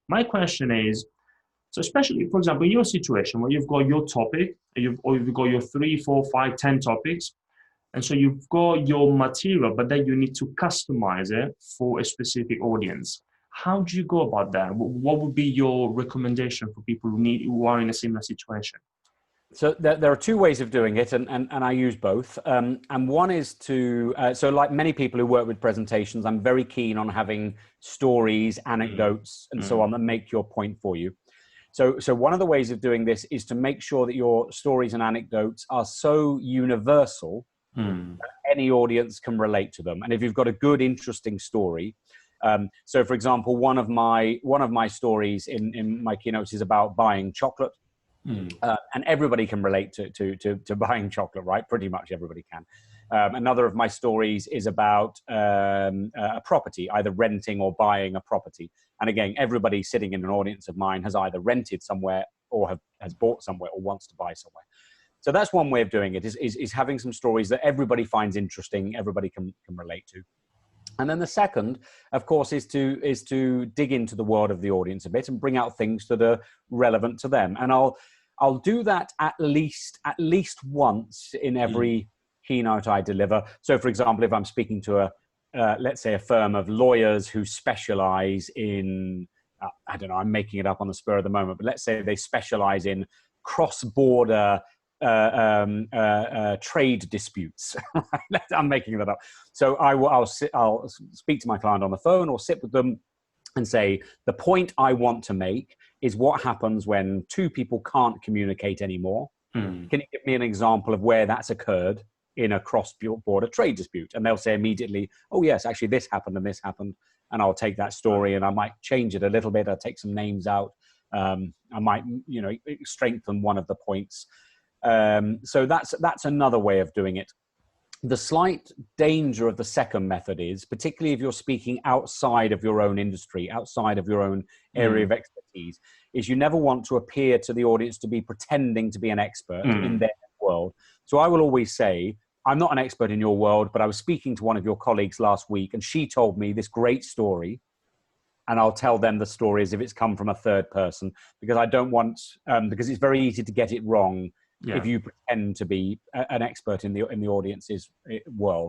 My question is, so especially, for example, in your situation where you've got your topic, or you've got your three, four, five, 10 topics, and so you've got your material, but then you need to customize it for a specific audience. How do you go about that? What would be your recommendation for people who are in a similar situation? So there are two ways of doing it, and I use both. And one is so like many people who work with presentations, I'm very keen on having stories, anecdotes, and so on that make your point for you. So one of the ways of doing this is to make sure that your stories and anecdotes are so universal that any audience can relate to them. And if you've got a good, interesting story, so for example, one of my stories in my keynotes is about buying chocolate. And everybody can relate to buying chocolate, right? Pretty much everybody can. Another of my stories is about a property, either renting or buying a property. And again, everybody sitting in an audience of mine has either rented somewhere or has bought somewhere or wants to buy somewhere. So that's one way of doing it, is having some stories that everybody finds interesting, everybody can relate to. And then the second, of course, is to dig into the world of the audience a bit and bring out things that are relevant to them. And I'll do that at least once in every keynote I deliver. So, for example, if I'm speaking to let's say a firm of lawyers who specialize in, I don't know, I'm making it up on the spur of the moment, but let's say they specialize in cross-border trade disputes. I'm making that up. So I'll speak to my client on the phone or sit with them and say, the point I want to make is what happens when two people can't communicate anymore. Can you give me an example of where that's occurred in a cross-border trade dispute? And they'll say immediately, oh yes, actually this happened and this happened. And I'll take that story and I might change it a little bit. I'll take some names out. I might, strengthen one of the points. So that's another way of doing it. The slight danger of the second method is, particularly if you're speaking outside of your own industry, outside of your own area of expertise, is you never want to appear to the audience to be pretending to be an expert in their world. So I will always say, I'm not an expert in your world, but I was speaking to one of your colleagues last week and she told me this great story. And I'll tell them the story as if it's come from a third person, because I don't want, because it's very easy to get it wrong if you pretend to be an expert in the audience's world.